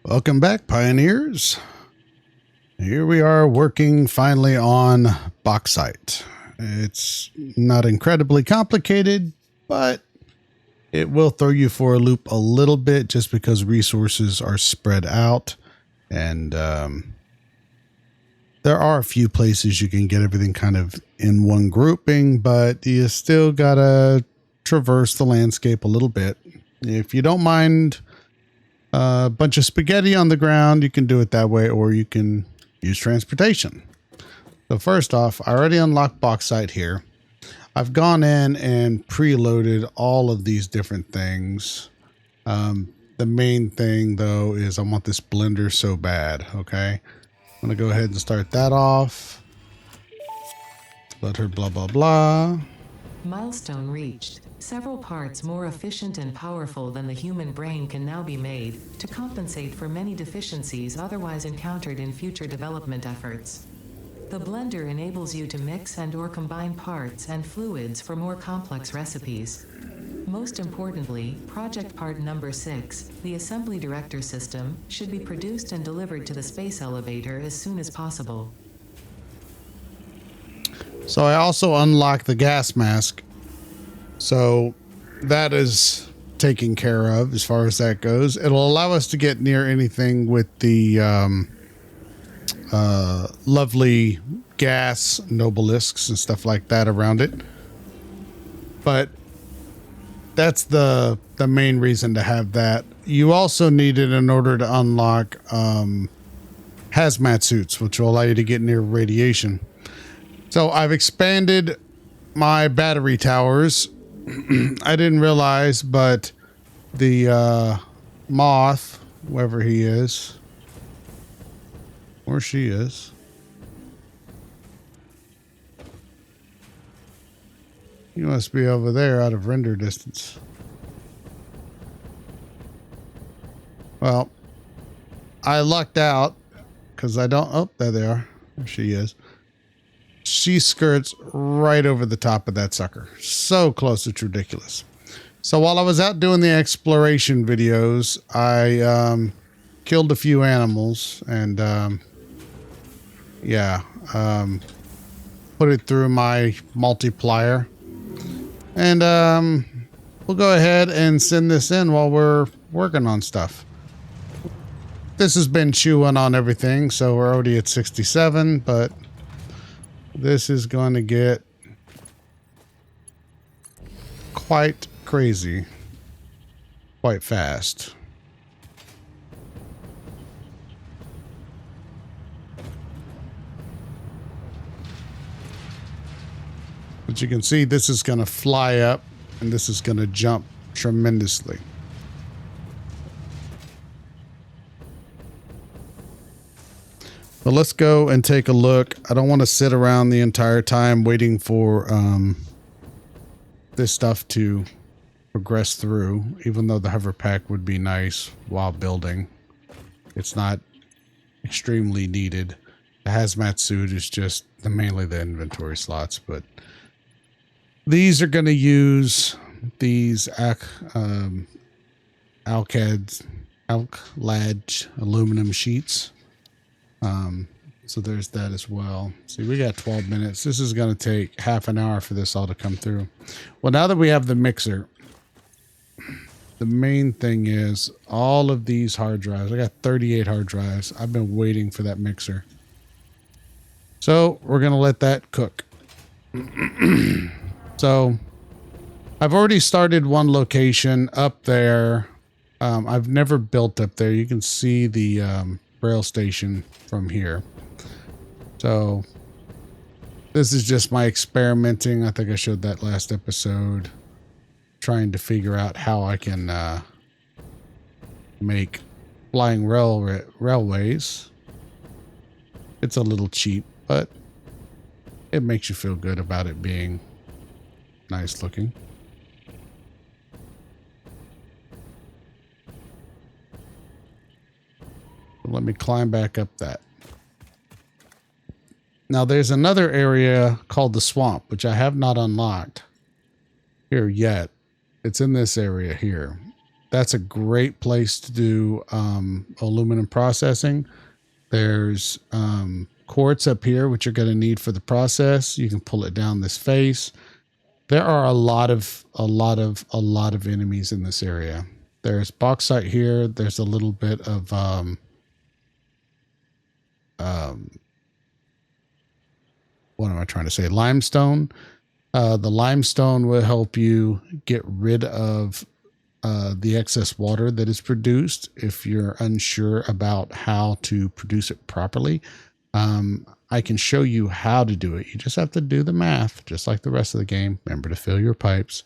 Welcome back, pioneers. Here we are working finally on bauxite. It's not incredibly complicated, but it will throw you for a loop a little bit just because resources are spread out. And there are a few places you can get everything kind of in one grouping, but you still gotta traverse the landscape a little bit. If you don't mind a bunch of spaghetti on the ground, you can do it that way, or you can use transportation. So first off, I already unlocked bauxite here. I've gone in and preloaded all of these different things. The main thing though is I want this blender so bad. Okay, I'm gonna go ahead and start that off. Let her blah blah blah. Milestone reached. Several parts more efficient and powerful than the human brain can now be made to compensate for many deficiencies otherwise encountered in future development efforts. The blender enables you to mix and/or combine parts and fluids for more complex recipes. Most importantly, project part number 6, the assembly director system, should be produced and delivered to the space elevator as soon as possible. So I also unlocked the gas mask. So that is taken care of as far as that goes. It'll allow us to get near anything with the lovely gas nobelisks and stuff like that around it. But that's the main reason to have that. You also need it in order to unlock hazmat suits, which will allow you to get near radiation. So I've expanded my battery towers. I didn't realize, but the moth, whoever he is, or she is, he must be over there out of render distance. Well, I lucked out because I don't. Oh, there they are. There she is. She skirts right over the top of that sucker. So close, it's ridiculous. So while I was out doing the exploration videos, I killed a few animals and put it through my multiplier. And we'll go ahead and send this in while we're working on stuff. This has been chewing on everything, so we're already at 67, but this is going to get quite crazy, quite fast. But you can see this is going to fly up and this is going to jump tremendously. But let's go and take a look. I don't want to sit around the entire time waiting for this stuff to progress through, even though the hover pack would be nice while building. It's not extremely needed. The hazmat suit is just mainly the inventory slots, but these are going to use these alclad aluminum sheets. So there's that as well. See, we got 12 minutes. This is going to take half an hour for this all to come through. Well, now that we have the mixer, the main thing is all of these hard drives. I got 38 hard drives. I've been waiting for that mixer. So we're going to let that cook. So I've already started one location up there. I've never built up there. You can see the rail station from here. So this is just my experimenting. I think I showed that last episode, trying to figure out how I can make flying railways. It's a little cheap, but it makes you feel good about it being nice looking. Let me climb back up that. Now there's another area called the swamp, which I have not unlocked here yet. It's in this area here. that's a great place to do aluminum processing. There's quartz up here, which you're going to need for the process. You can pull it down this face. There are a lot of enemies in this area. There's bauxite here. There's a little bit of what am I trying to say? Limestone. The limestone will help you get rid of the excess water that is produced if you're unsure about how to produce it properly. I can show you how to do it. You just have to do the math, just like the rest of the game. Remember to fill your pipes.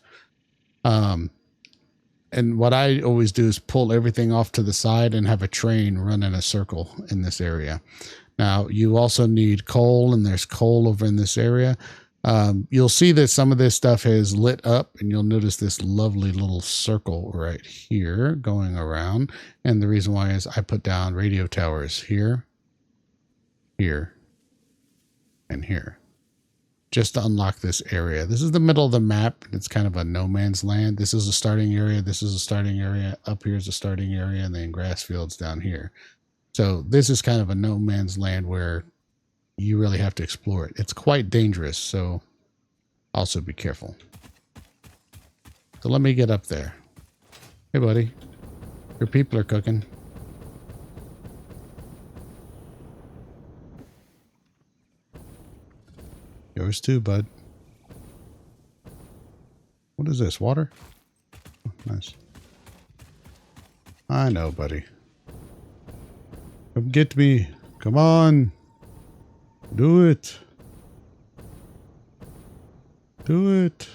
And what I always do is pull everything off to the side and have a train run in a circle in this area. Now, you also need coal, and there's coal over in this area. You'll see that some of this stuff has lit up, and you'll notice this lovely little circle right here going around. And the reason why is I put down radio towers here, here, and here, just to unlock this area. This is the middle of the map. It's kind of a no man's land. This is a starting area. This is a starting area. Up here is a starting area, and then grass fields down here. So this is kind of a no man's land where you really have to explore it. It's quite dangerous, so also be careful. So let me get up there. Hey, buddy. Your people are cooking. Yours too, bud. What is this? Water? Oh, nice. I know, buddy. Come get me. Come on. Do it. Do it.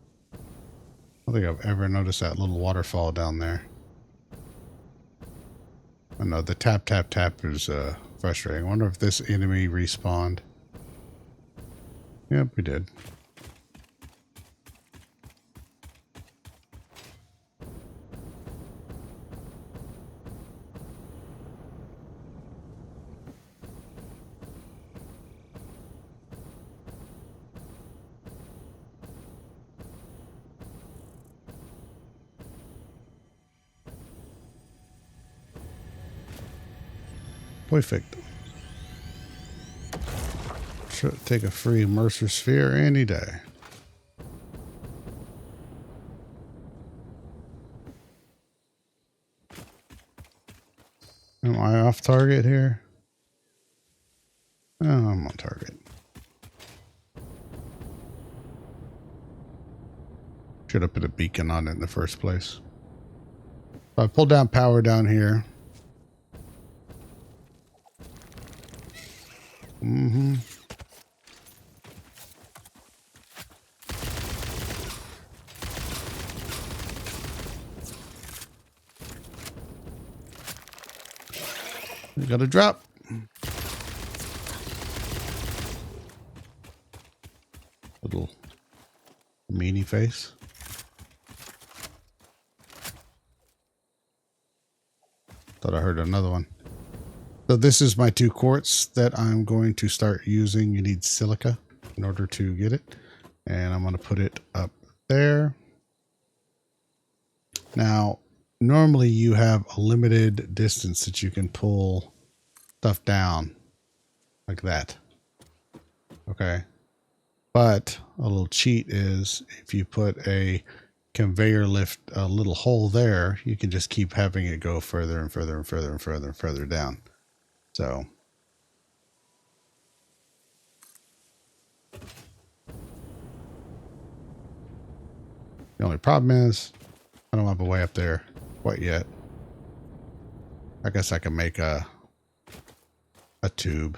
I don't think I've ever noticed that little waterfall down there. I know the tap, tap, tap is frustrating. I wonder if this enemy respawned. Yep, we did. Perfect. Should take a free Mercer Sphere any day. Am I off target here? Oh, I'm on target. Should have put a beacon on it in the first place. So I pulled down power down here. Mm-hmm. We got a drop. Little meanie face. Thought I heard another one. So this is my 2 quartz that I'm going to start using. You need silica in order to get it. And I'm going to put it up there. Now, normally you have a limited distance that you can pull stuff down like that. Okay. But a little cheat is if you put a conveyor lift, a little hole there, you can just keep having it go further and further and further and further and further down. So the only problem is I don't have a way up there quite yet. I guess I can make a tube.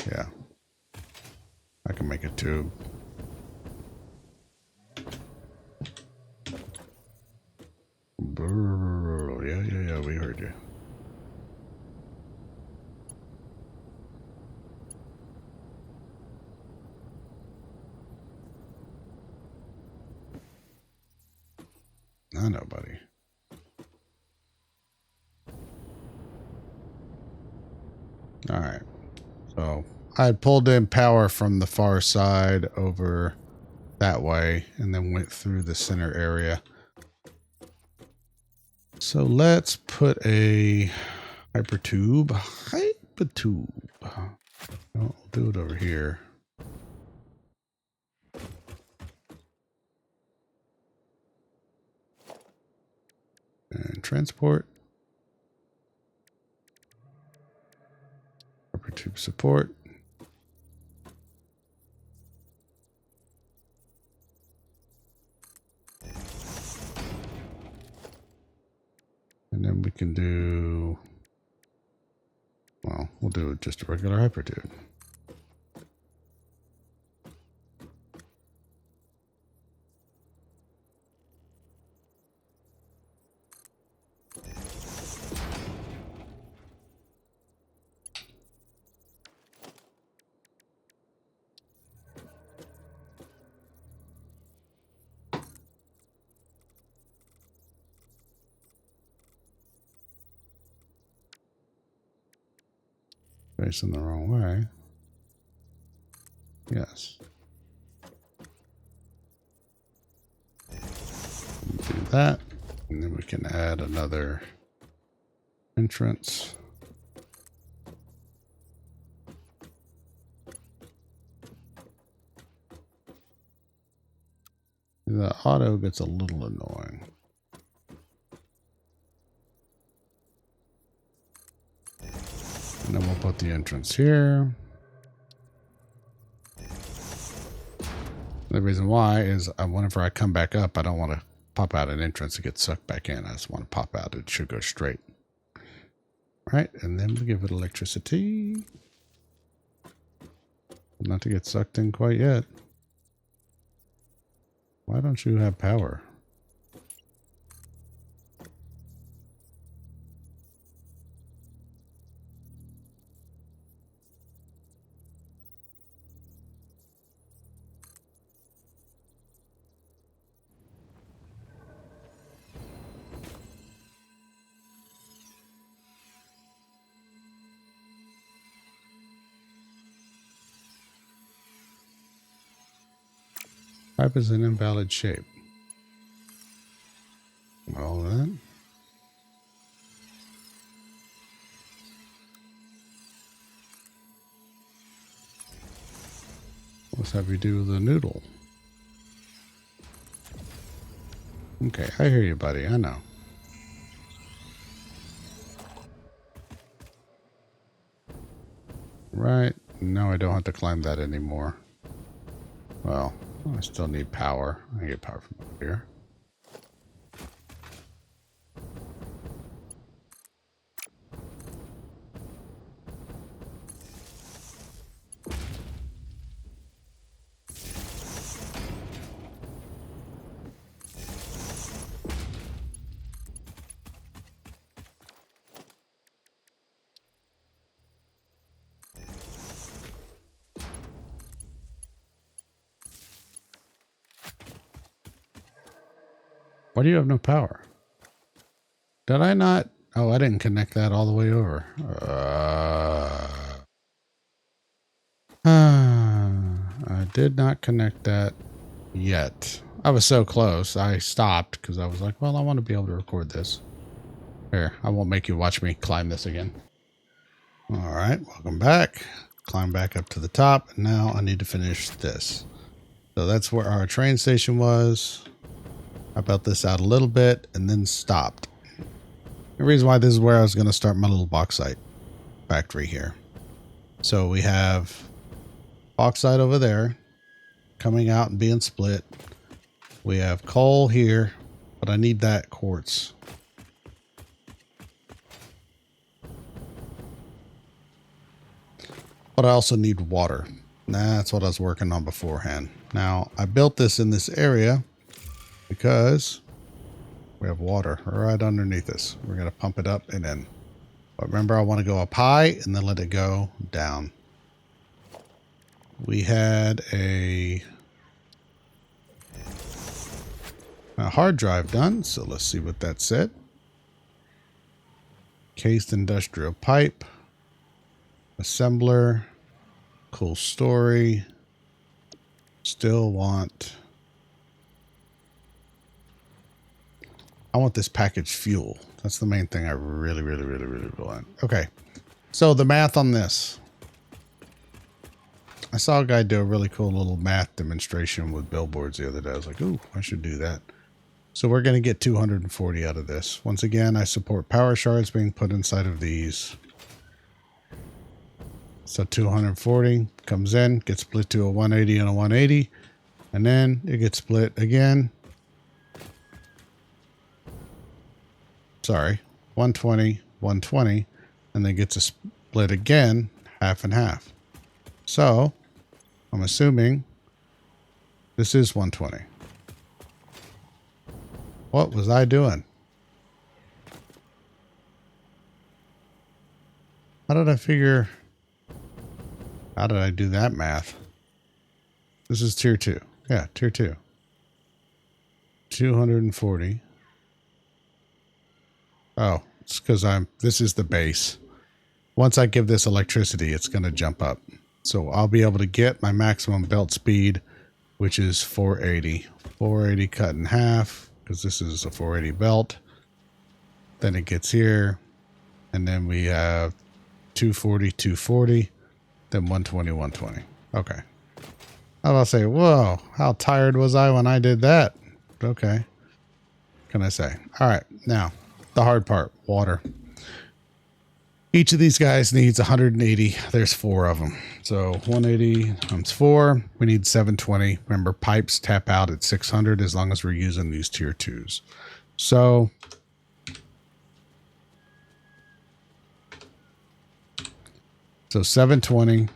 Yeah. I can make a tube. Yeah, we heard you. I know, buddy. All right. So I had pulled in power from the far side over that way and then went through the center area. So let's put a hypertube. I'll do it over here. And transport. Hypertube support. And then we can do, well, we'll do just a regular hypertube. Facing the wrong way. Yes. Do that. And then we can add another entrance. The auto gets a little annoying. And then we'll put the entrance here. The reason why is whenever I come back up, I don't want to pop out an entrance and get sucked back in. I just want to pop out. It should go straight. All right, and then we give it electricity. Not to get sucked in quite yet. Why don't you have power? Pipe is in invalid shape. Well then. Let's have you do the noodle. Okay, I hear you, buddy. I know. Right. Now I don't have to climb that anymore. Well, I still need power. I get power from up here. Why do you have no power? Did I not? Oh, I didn't connect that all the way over. I did not connect that yet. I was so close. I stopped because I was like, well, I want to be able to record this. Here, I won't make you watch me climb this again. All right, welcome back. Climb back up to the top. And now I need to finish this. So that's where our train station was. I built this out a little bit and then stopped. The reason why this is where I was going to start my little bauxite factory here. So we have bauxite over there coming out and being split. We have coal here, but I need that quartz. But I also need water. That's what I was working on beforehand. Now, I built this in this area because we have water right underneath us. We're going to pump it up and in. But remember, I want to go up high and then let it go down. We had a hard drive done, so let's see what that said. Cased industrial pipe, assembler, Cool story. Still want... I want this packaged fuel. That's the main thing I really want. Okay. So the math on this. I saw a guy do a really cool little math demonstration with billboards the other day. I was like, ooh, I should do that. So we're going to get 240 out of this. Once again, I support power shards being put inside of these. So 240 comes in, gets split to a 180 and a 180. And then it gets split again. Sorry, 120, 120. And then gets a split again, half and half. So I'm assuming this is 120. What was I doing? How did I figure... How did I do that math? This is tier 2. Yeah, tier 2. 240. Oh, it's because this is the base. Once I give this electricity, it's going to jump up. So I'll be able to get my maximum belt speed, which is 480. 480 cut in half, because this is a 480 belt. Then it gets here. And then we have 240, 240. Then 120, 120. Okay. I'll say, whoa, how tired was I when I did that? Okay. Can I say? All right. Now, the hard part, water. Each of these guys needs 180. There's 4 of them. So 180 times 4. We need 720. Remember, pipes tap out at 600 as long as we're using these tier 2s. So So 720.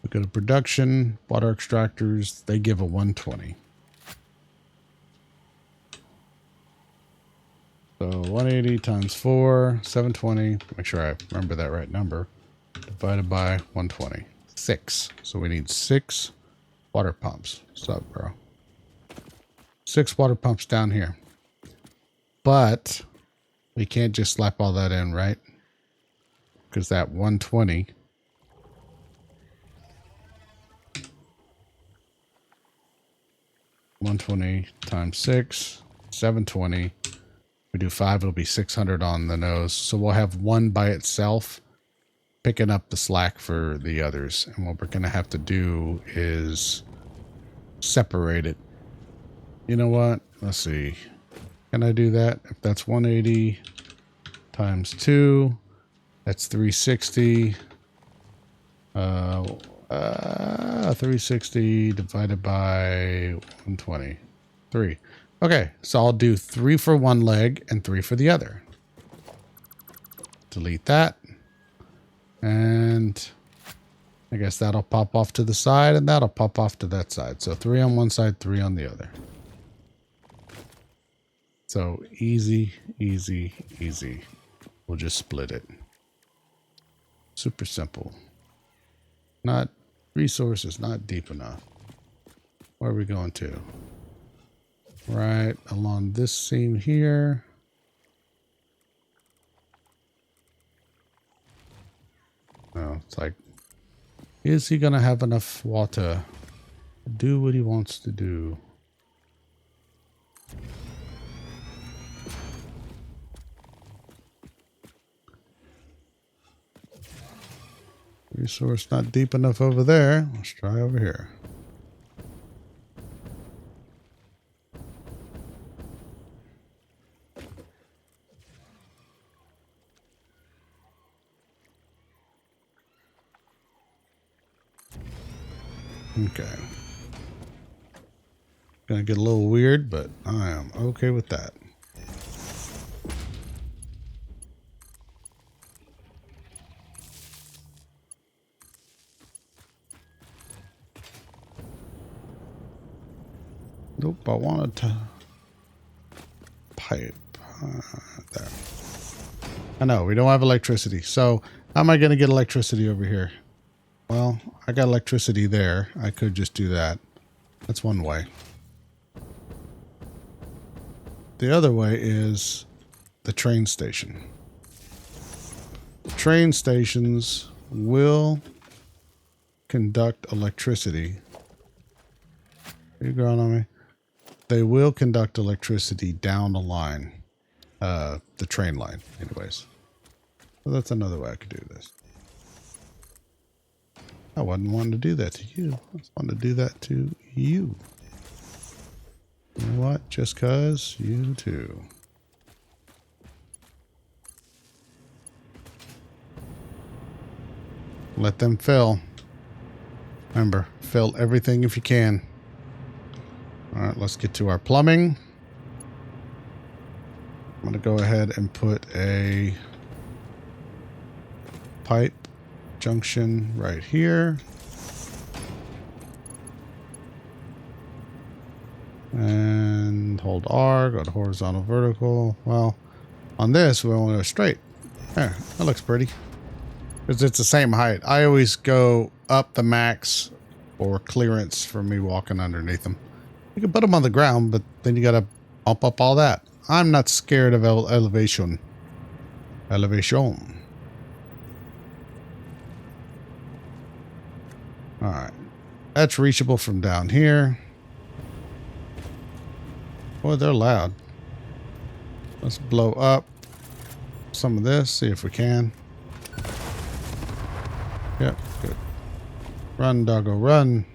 We go to production, water extractors, they give a 120. So 180 times 4, 720. Make sure I remember that right number. Divided by 120. 6. So we need 6 water pumps. What's up, bro? 6 water pumps down here. But we can't just slap all that in, right? Because that 120 times 6, 720. We do 5, it'll be 600 on the nose. So we'll have one by itself picking up the slack for the others. And what we're going to have to do is separate it. You know what? Let's see. Can I do that? If that's 180 times 2, that's 360. 360 divided by 120. 3. Okay, so I'll do 3 for one leg and 3 for the other. Delete that. And I guess that'll pop off to the side and that'll pop off to that side. So 3 on one side, 3 on the other. So easy, easy, easy. We'll just split it. Super simple. Not resources, not deep enough. Where are we going to? Right along this seam here. Oh, it's like, is he going to have enough water to do what he wants to do? Resource not deep enough over there. Let's try over here. Okay. Gonna get a little weird, but I am okay with that. Nope, I wanted to pipe there. I know, we don't have electricity. So how am I going to get electricity over here? Well, I got electricity there. I could just do that. That's one way. The other way is the train station. Train stations will conduct electricity. Are you growing on me? They will conduct electricity down the line. The train line, anyways. So that's another way I could do this. I wasn't wanting to do that to you. I just wanted to do that to you. You know what? Just cause you too. Let them fill. Remember, fill everything if you can. All right, let's get to our plumbing. I'm going to go ahead and put a pipe junction right here. And hold R, go to horizontal, vertical. Well, on this, we want to go straight. There, that looks pretty. Because it's the same height. I always go up the max for clearance for me walking underneath them. You can put them on the ground, but then you got to bump up all that. I'm not scared of elevation. Elevation. Alright. That's reachable from down here. Boy, they're loud. Let's blow up some of this, see if we can. Yep, good. Run, doggo, run.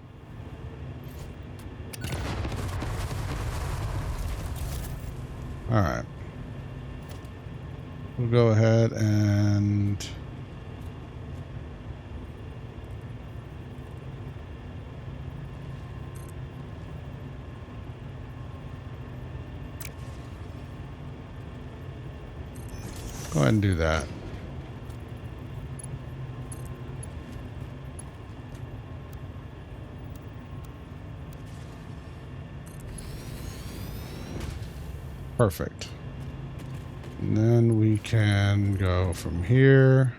Alright. We'll go ahead and go ahead and do that. Perfect. And then we can go from here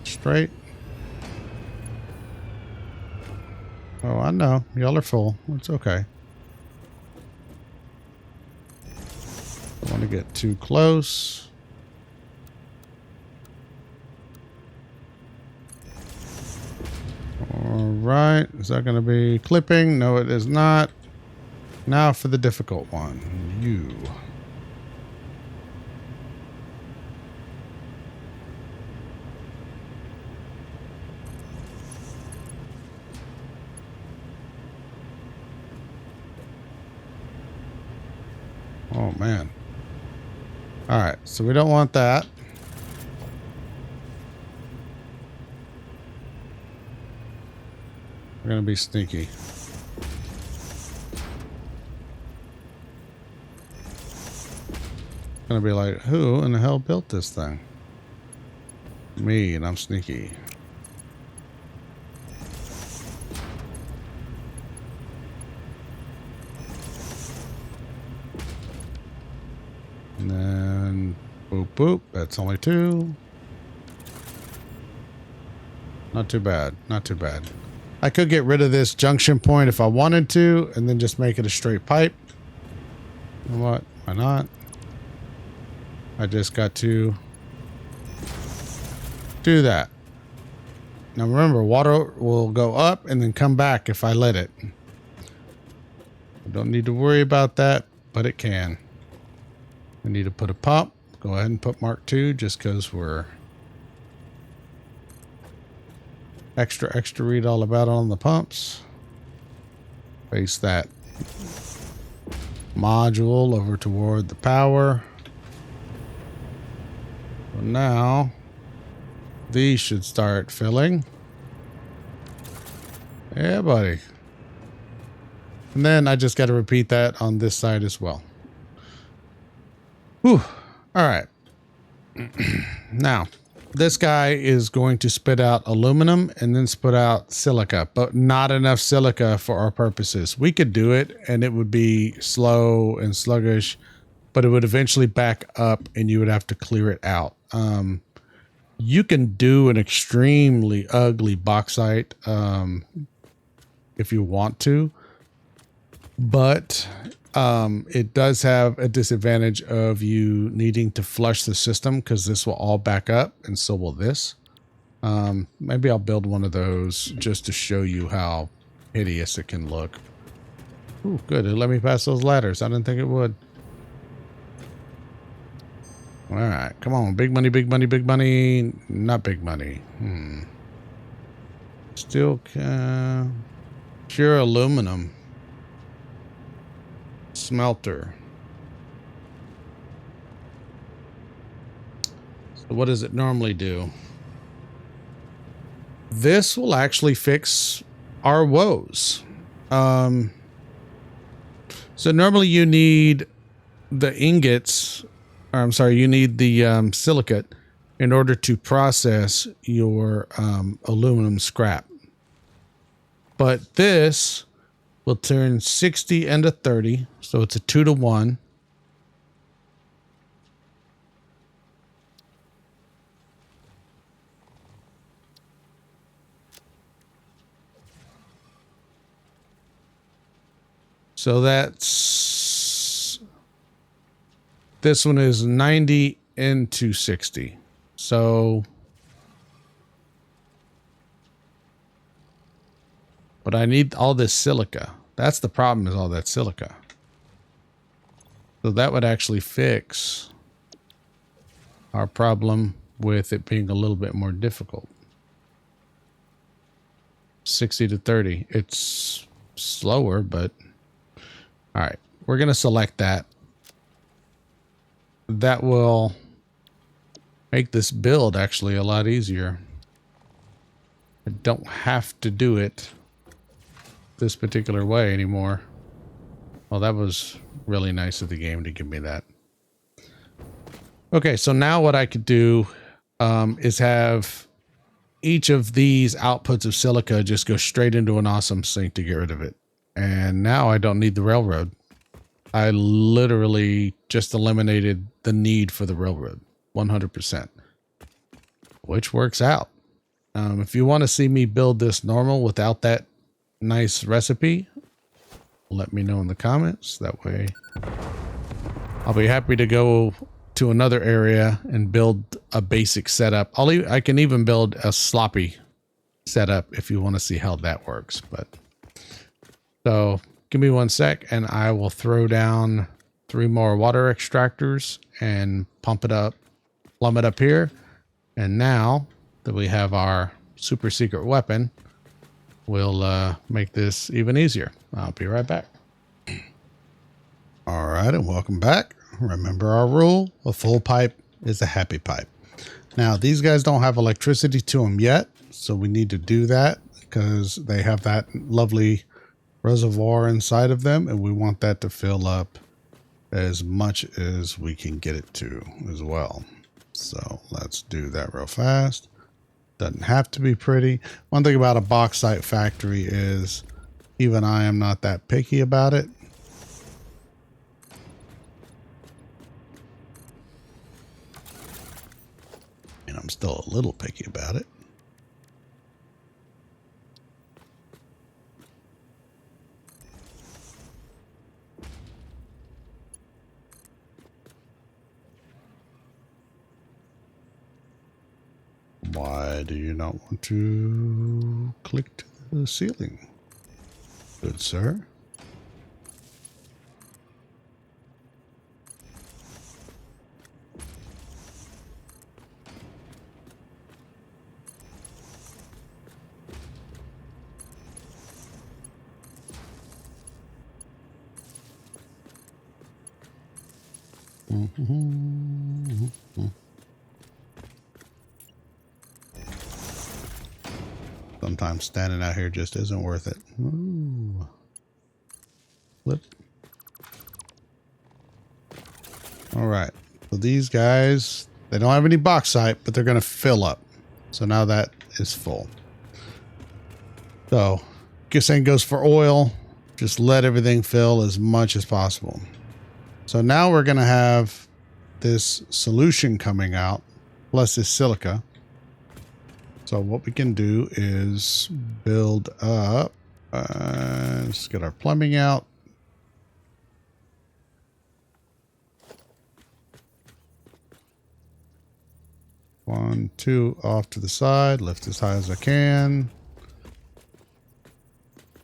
straight. Oh, I know. Y'all are full. It's okay. Don't want to get too close. All right. Is that going to be clipping? No, it is not. Now for the difficult one. You. Oh, man. All right. So we don't want that. We're going to be sneaky. Gonna be like, who in the hell built this thing? Me, and I'm sneaky. And then boop boop. That's only 2. Not too bad. Not too bad. I could get rid of this junction point if I wanted to, and then just make it a straight pipe. You know what? Why not? I just got to do that. Now remember, water will go up and then come back if I let it. I don't need to worry about that, but it can. We need to put a pump. Go ahead and put Mark II just because we're extra read all about on the pumps. Face that module over toward the power. So now these should start filling. Yeah, buddy. And then I just got to repeat that on this side as well. Whew. All right. Now, this guy is going to spit out aluminum and then spit out silica, but not enough silica for our purposes. We could do it and it would be slow and sluggish, but it would eventually back up and you would have to clear it out. You can do an extremely ugly bauxite if you want to, but It does have a disadvantage of you needing to flush the system because this will all back up and so will this. Maybe I'll build one of those just to show you how hideous it can look. Ooh, good. It let me pass those ladders. I didn't think it would. All right, come on. Big money, big money, big money. Not big money. Still pure aluminum. Smelter. So what does it normally do? This will actually fix our woes. So normally you need the ingots, or I'm sorry, you need the silicate in order to process your aluminum scrap. But this will turn 60 into 30, so it's a 2-to-1. So that's, this one is 90 into 60. So, but I need all this silica. That's the problem, is all that silica. So that would actually fix our problem with it being a little bit more difficult. 60 to 30. It's slower, but all right, we're going to select that. That will make this build actually a lot easier. I don't have to do it this particular way anymore. Well, that was really nice of the game to give me that. Okay, so now what I could do is have each of these outputs of silica just go straight into an awesome sink to get rid of it. And now I don't need the railroad. I literally just eliminated the need for the railroad 100%, which works out. If you want to see me build this normal without that nice recipe, let me know in the comments. That way I'll be happy to go to another area and build a basic setup. I can even build a sloppy setup if you want to see how that works. But so give me 1 sec and I will throw down 3 more water extractors and pump it up, plumb it up here. And now that we have our super secret weapon, we'll make this even easier. I'll be right back. All right, and welcome back. Remember our rule, a full pipe is a happy pipe. Now, these guys don't have electricity to them yet, so we need to do that because they have that lovely reservoir inside of them, and we want that to fill up as much as we can get it to as well. So let's do that real fast. Doesn't have to be pretty. One thing about a bauxite factory is even I am not that picky about it. And I'm still a little picky about it. Why do you not want to click to the ceiling? Good sir. Sometimes standing out here just isn't worth it. Ooh. Flip. All right. So these guys, they don't have any bauxite, but they're going to fill up. So now that is full. So, same goes for oil. Just let everything fill as much as possible. So now we're going to have this solution coming out, plus this silica. So what we can do is build up. Let's get our plumbing out. 1, 2 off to the side. Lift as high as I can.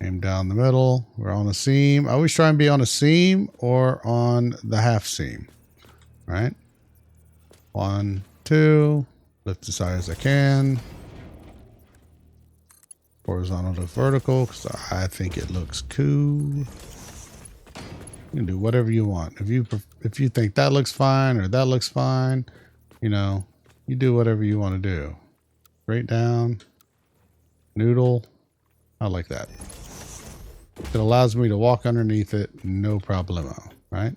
Aim down the middle. We're on a seam. I always try and be on a seam or on the half seam. Right? 1, 2. Lift as high as I can. Horizontal to vertical because I think it looks cool. You can do whatever you want. If you think that looks fine or that looks fine, you know, you do whatever you want to do. Straight down. Noodle. I like that. It allows me to walk underneath it, no problemo, right?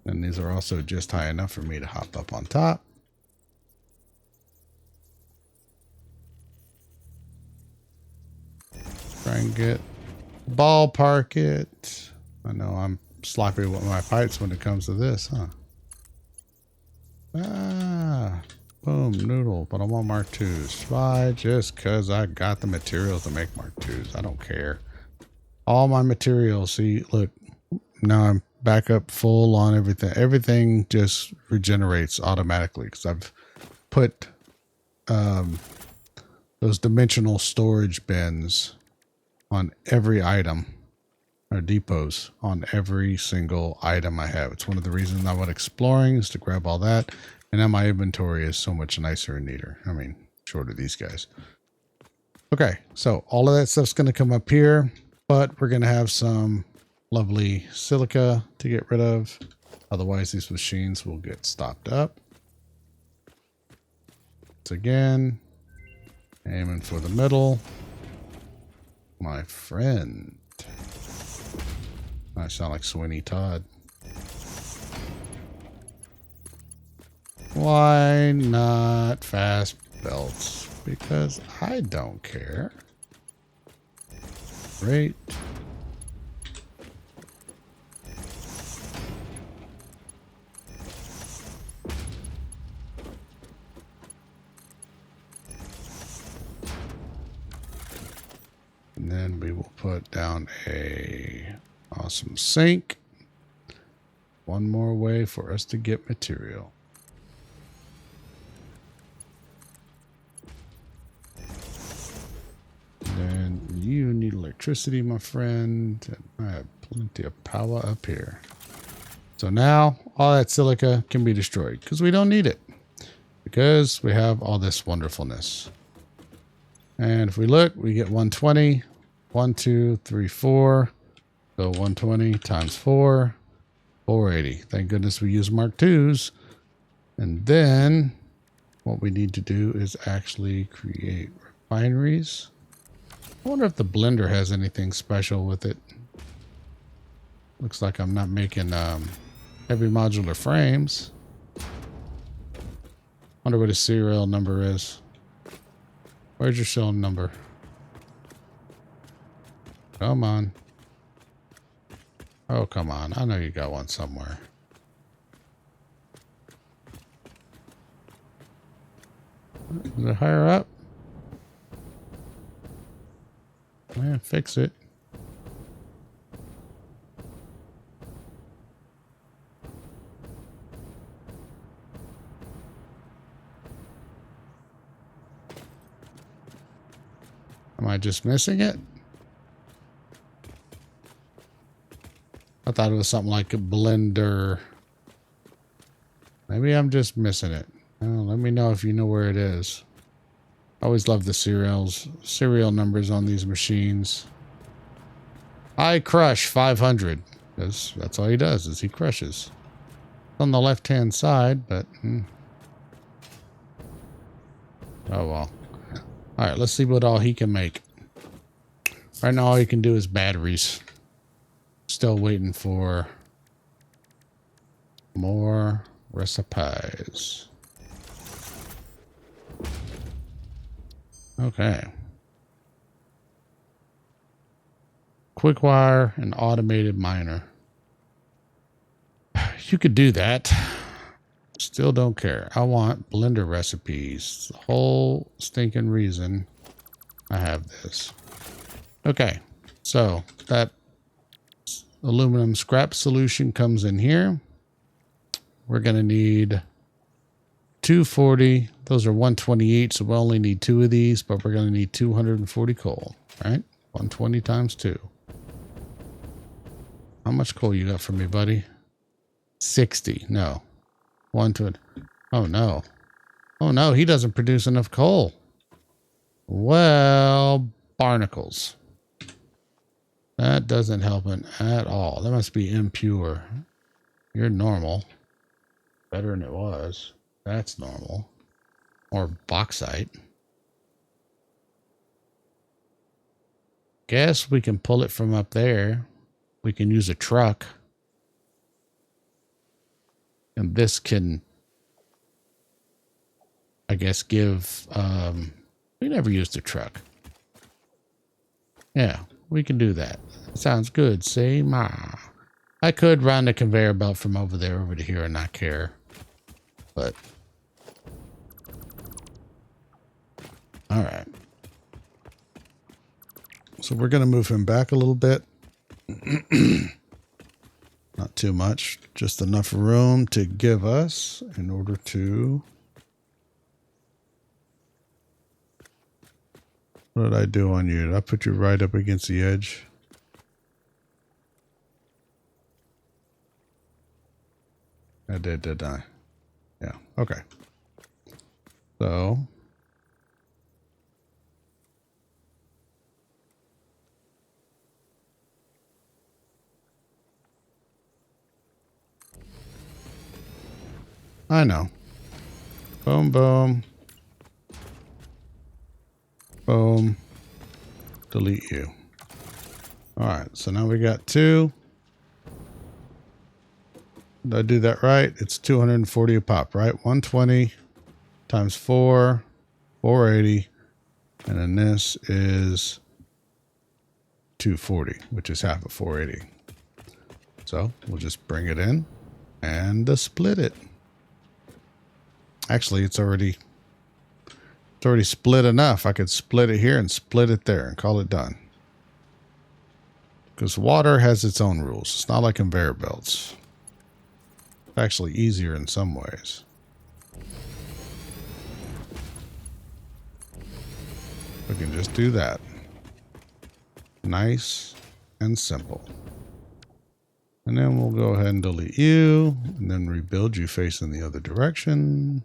And these are also just high enough for me to hop up on top. Try and get ballpark it. I know I'm sloppy with my pipes when it comes to this, huh? Boom, noodle, but I want Mark IIs. Why? Just because I got the materials to make Mark IIs. I don't care. All my materials, see, look, now I'm back up full on everything. Everything just regenerates automatically because I've put those dimensional storage bins on every item, or depots on every single item I have. It's one of the reasons I went exploring, is to grab all that. And now my inventory is so much nicer and neater. I mean, short of these guys. Okay, so all of that stuff's going to come up here. But we're going to have some lovely silica to get rid of. Otherwise, these machines will get stopped up. Once again, aiming for the middle. My friend. I sound like Sweeney Todd. Why not fast belts? Because I don't care. Great. And then we will put down a awesome sink. One more way for us to get material. And you need electricity, my friend. And I have plenty of power up here. So now all that silica can be destroyed because we don't need it. Because we have all this wonderfulness. And if we look, we get 120. 1, 2, 3, 4. So 120 times 4. 480. Thank goodness we use Mark IIs. And then what we need to do is actually create refineries. I wonder if the blender has anything special with it. Looks like I'm not making heavy modular frames. Wonder what his serial number is. Where's your serial number? Come on. Oh, come on. I know you got one somewhere. Is it higher up? Yeah, fix it. Am I just missing it? I thought it was something like a blender. Maybe I'm just missing it. Oh, let me know if you know where it is. I always love the serial numbers on these machines. I crush 500. That's all he does, is he crushes. On the left-hand side, but... Oh, well. Alright, let's see what all he can make. Right now, all he can do is batteries. Still waiting for more recipes. Okay. Quick wire and automated miner. You could do that. Still don't care. I want blender recipes. The whole stinking reason I have this. Okay. So that aluminum scrap solution comes in here. We're going to need 240. Those are 128, so we only need 2 of these, but we're going to need 240 coal, right? 120 times 2. How much coal you got for me, buddy? 60. No. 120. Oh, no. Oh, no, he doesn't produce enough coal. Well, barnacles. That doesn't help him at all. That must be impure. You're normal. Better than it was. That's normal. Or bauxite. Guess we can pull it from up there. We can use a truck. And this can, I guess, give... we never used a truck. Yeah, we can do that. Sounds good. Say ma. I could run the conveyor belt from over there over to here and not care. But... Alright. So we're going to move him back a little bit. Not too much. Just enough room to give us in order to... What did I do on you? Did I put you right up against the edge? I did, didn't I? Yeah, okay. So... I know. Boom, boom. Boom. Delete you. Alright, so now we got 2. Did I do that right? It's 240 a pop, right? 120 times 4, 480. And then this is 240, which is half of 480. So we'll just bring it in and split it. Actually, it's already split enough. I could split it here and split it there and call it done. Because water has its own rules. It's not like conveyor belts. It's actually easier in some ways. We can just do that. Nice and simple. And then we'll go ahead and delete you. And then rebuild you facing the other direction.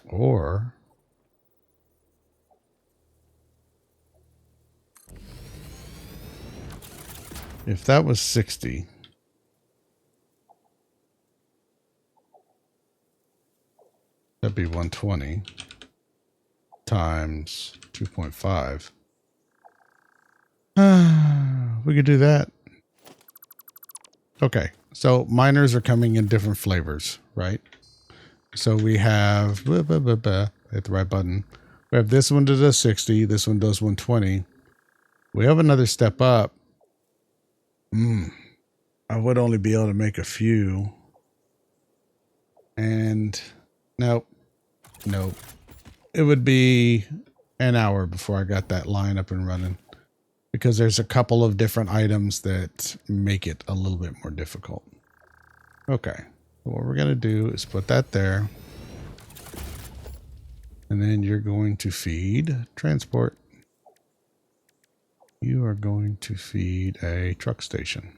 Or if that was 60, that'd be 120 times 2.5. We could do that. Okay, so miners are coming in different flavors, right? So we have, hit the right button. We have this one that does 60. This one does 120. We have another step up. I would only be able to make a few. And nope. It would be an hour before I got that line up and running. Because there's a couple of different items that make it a little bit more difficult. Okay. What we're going to do is put that there. And then you're going to feed transport. You are going to feed a truck station.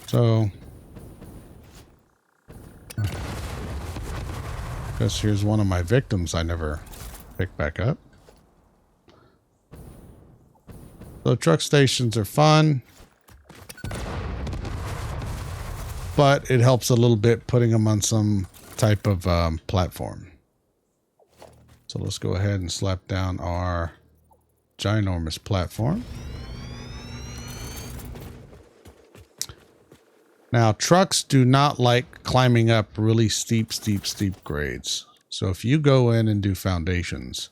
So... Because here's one of my victims I never picked back up. So truck stations are fun. But it helps a little bit putting them on some type of platform. So let's go ahead and slap down our ginormous platform. Now, trucks do not like climbing up really steep grades. So if you go in and do foundations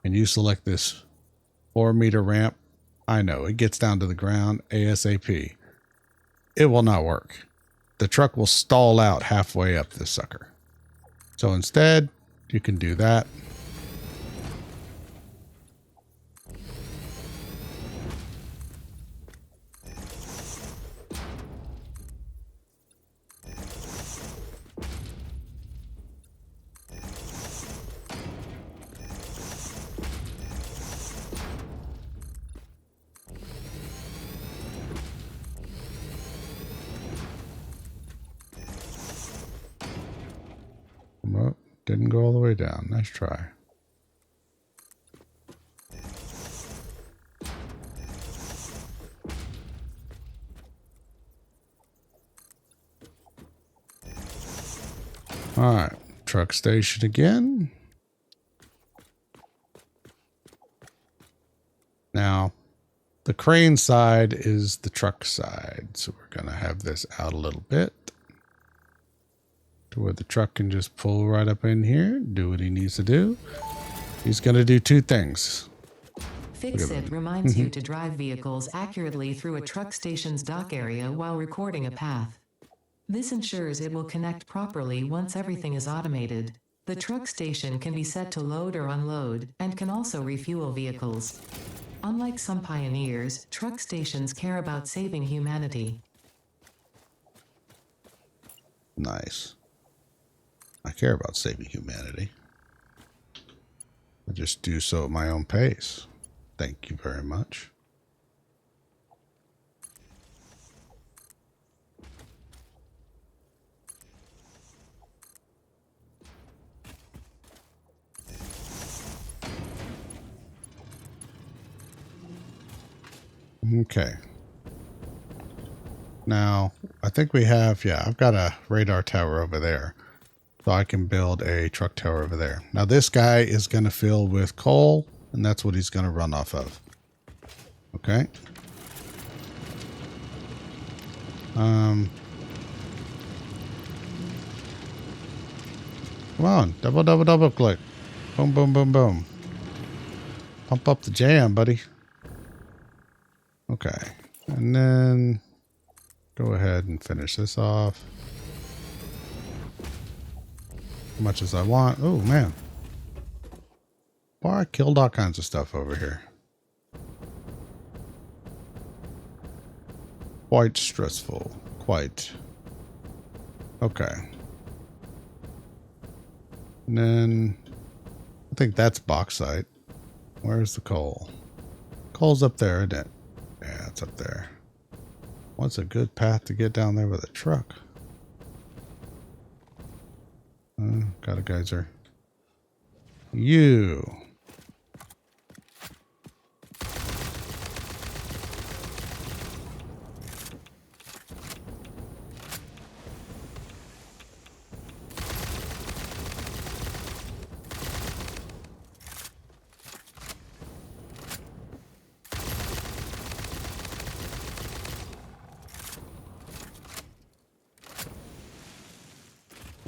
and you select this 4-meter ramp, I know it gets down to the ground ASAP. It will not work. the truck will stall out halfway up this sucker. So instead, you can do that. Well, didn't go all the way down. Nice try. All right, truck station again. Now, the crane side is the truck side, so we're going to have this out a little bit to where the truck can just pull right up in here, do what he needs to do. He's going to do two things. Fix-It reminds you to drive vehicles accurately through a truck station's dock area while recording a path. This ensures it will connect properly once everything is automated. The truck station can be set to load or unload, and can also refuel vehicles. Unlike some pioneers, truck stations care about saving humanity. Nice. I care about saving humanity. I just do so at my own pace. Thank you very much. Okay. Now, I think we have, yeah, I've got a radar tower over there. So I can build a truck tower over there. Now this guy is going to fill with coal, and that's what he's going to run off of. Okay. Come on, double click. Boom, boom, boom, boom. Pump up the jam, buddy. Okay. And then go ahead and finish this off. As much as I want. Oh, man. Boy, I killed all kinds of stuff over here. Quite stressful. Quite. Okay. And then I think that's bauxite. Where's the coal? Coal's up there, isn't it? Yeah, it's up there. What's a good path to get down there with a truck? Got a geyser. You.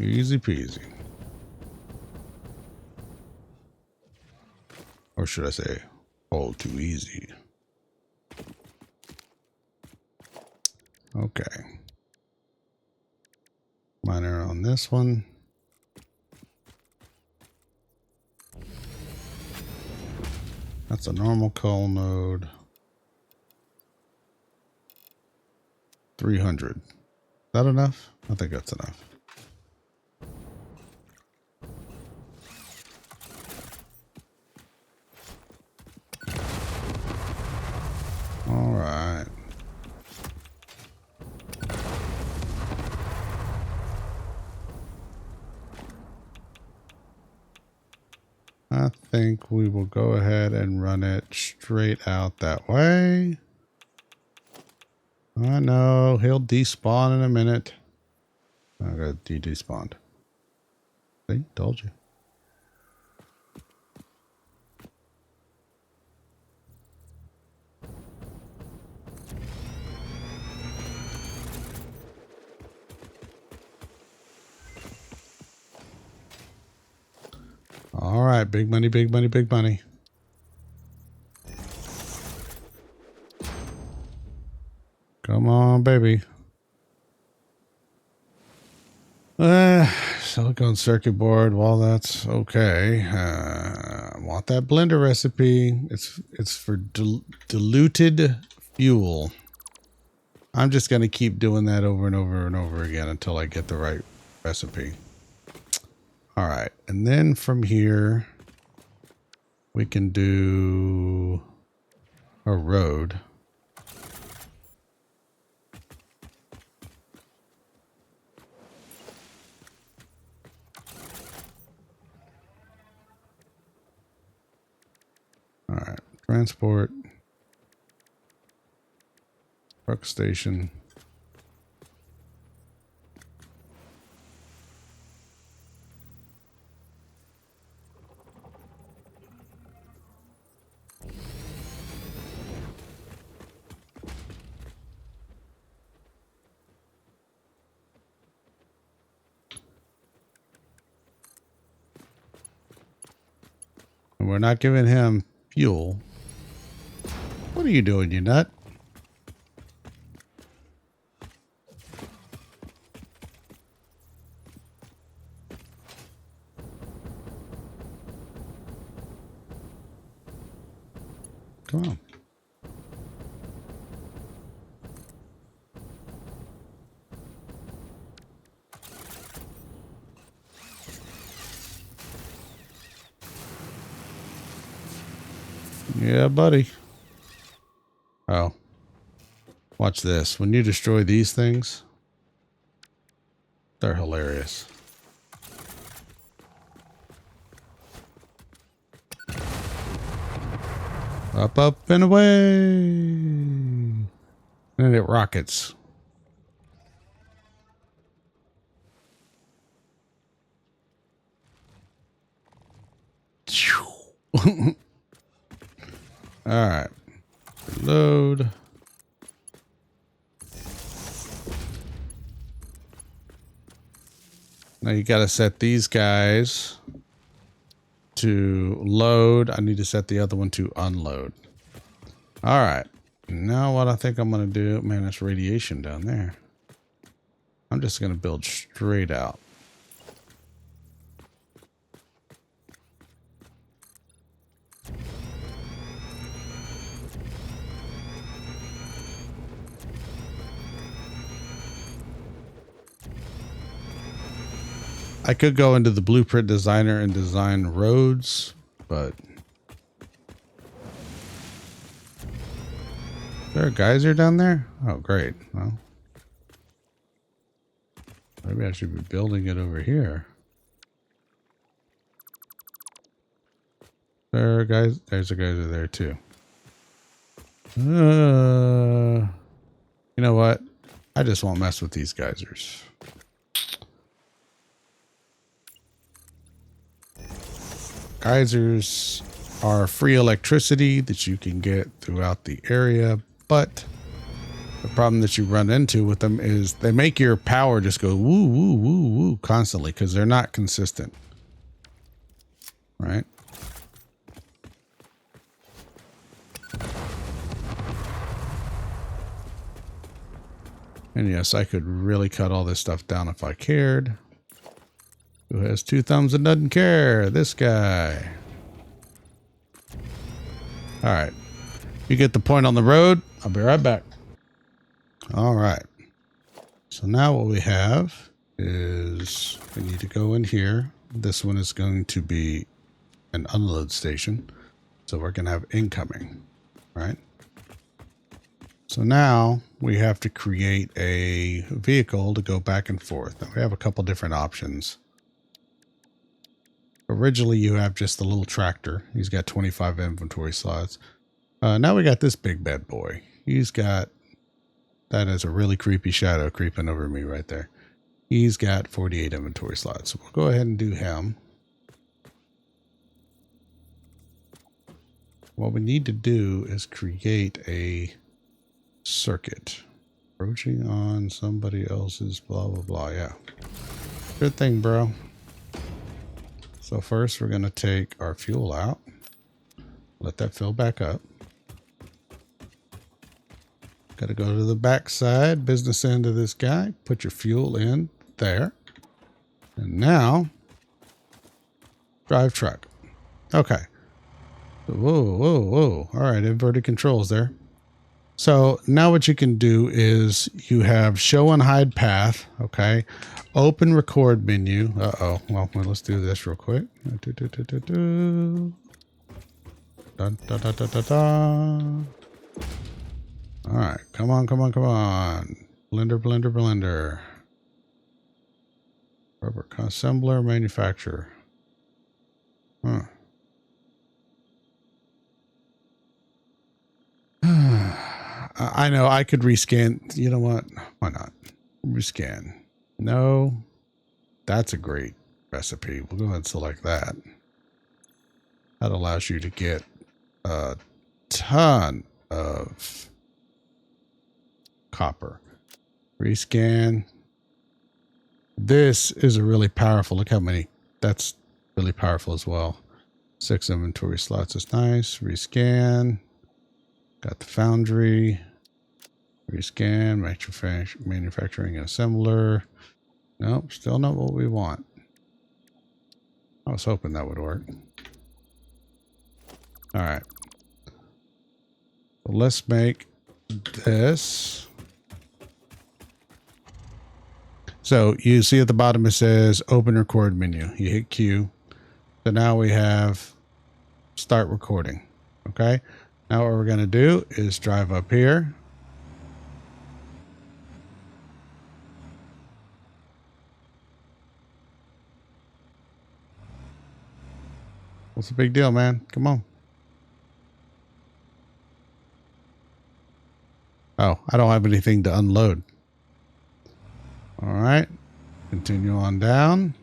Easy peasy. Or should I say, all too easy. Okay. Miner on this one. That's a normal coal node. 300. Is that enough? I think that's enough. All right. I think we will go ahead and run it straight out that way. I know he'll despawn in a minute. I got despawned. See, told you. All right, big money, big money, big money. Come on, baby. silicone circuit board. Well, that's okay. I want that blender recipe. It's for diluted fuel. I'm just going to keep doing that over and over and over again until I get the right recipe. All right. And then from here, we can do a road. All right. Transport. Truck station. And we're not giving him fuel. What are you doing, you nut? Come on. Yeah, buddy. Oh. Watch this. When you destroy these things, they're hilarious. Up, up, and away. And it rockets. All right. Reload. Now you got to set these guys to load. I need to set the other one to unload. All right. Now what I think I'm going to do, man, it's radiation down there. I'm just going to build straight out. I could go into the blueprint designer and design roads, but is there a geyser down there? Oh, great. Well, maybe I should be building it over here. There, guys. There's a geyser there too. You know what? I just won't mess with these geysers. Geysers are free electricity that you can get throughout the area, but the problem that you run into with them is they make your power just go woo, woo, woo, woo constantly because they're not consistent. Right? And yes, I could really cut all this stuff down if I cared. Who has two thumbs and doesn't care? This guy. All right. You get the point on the road. I'll be right back. All right. So now what we have is we need to go in here. This one is going to be an unload station. So we're going to have incoming, right? So now we have to create a vehicle to go back and forth. Now we have a couple different options. Originally, you have just the little tractor. He's got 25 inventory slots. Now we got this big bad boy. He's got, that is a really creepy shadow creeping over me right there. He's got 48 inventory slots. So we'll go ahead and do him. What we need to do is create a circuit. Approaching on somebody else's blah, blah, blah. Yeah. Good thing, bro. So first we're going to take our fuel out. Let that fill back up. Got to go to the back side, business end of this guy. Put your fuel in there. And now, drive truck. Okay. Whoa, whoa, whoa. All right, inverted controls there. So now what you can do is you have show and hide path. Okay. Open record menu. Uh-oh. Well, let's do this real quick. Da, da, da, da, da, da. All right. Come on, come on, come on. Blender, blender, blender. Rubber assembler, manufacturer. Huh. I know I could rescan. You know what? Why not? Rescan. No. That's a great recipe. We'll go ahead and select that. That allows you to get a ton of copper. Rescan. This is a really powerful. Look how many. That's really powerful as well. 6 inventory slots is nice. Rescan. Got the foundry. Rescan. Manufacturing and assembler. Nope. Still not what we want. I was hoping that would work. All right. So let's make this. So you see at the bottom it says open record menu. You hit Q. So now we have start recording. Okay. Now what we're going to do is drive up here. What's the big deal, man? Come on. Oh, I don't have anything to unload. All right. Continue on down.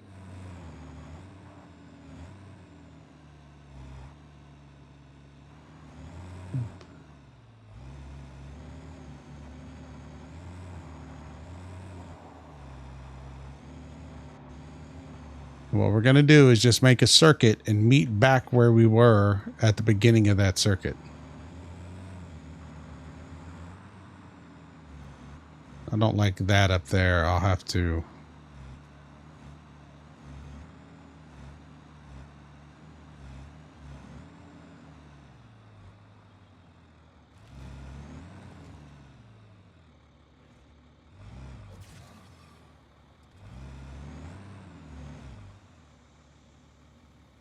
What we're going to do is just make a circuit and meet back where we were at the beginning of that circuit. I don't like that up there. I'll have to.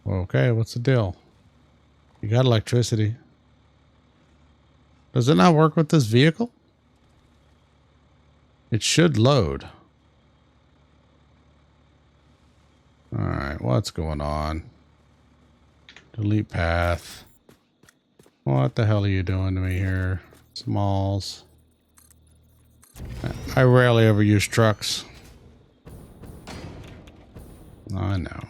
Okay, what's the deal? You got electricity. Does it not work with this vehicle? It should load. All right, what's going on? Delete path. What the hell are you doing to me here? Smalls. I rarely ever use trucks. I know.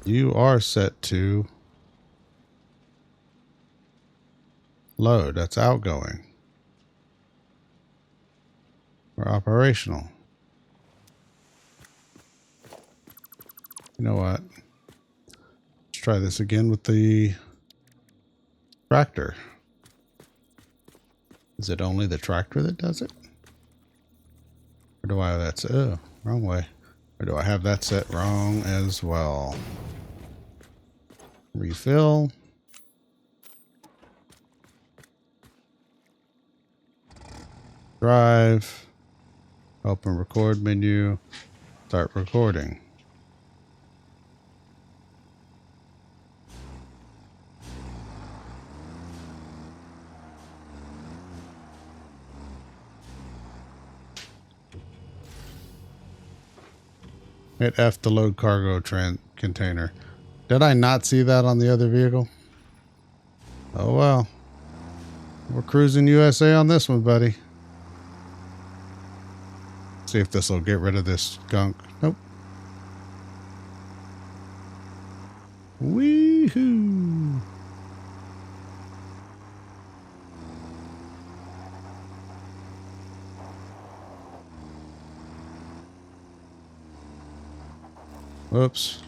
You are set to load. That's outgoing. We're operational. You know what? Let's try this again with the tractor. Is it only the tractor that does it? Or do I have that set? Oh, wrong way. Or do I have that set wrong as well? Refill. Drive. Open record menu. Start recording. Hit F to load cargo container. Did I not see that on the other vehicle? Oh well. We're cruising USA on this one, buddy. See if this will get rid of this gunk. Nope. Wee-hoo. Whoops.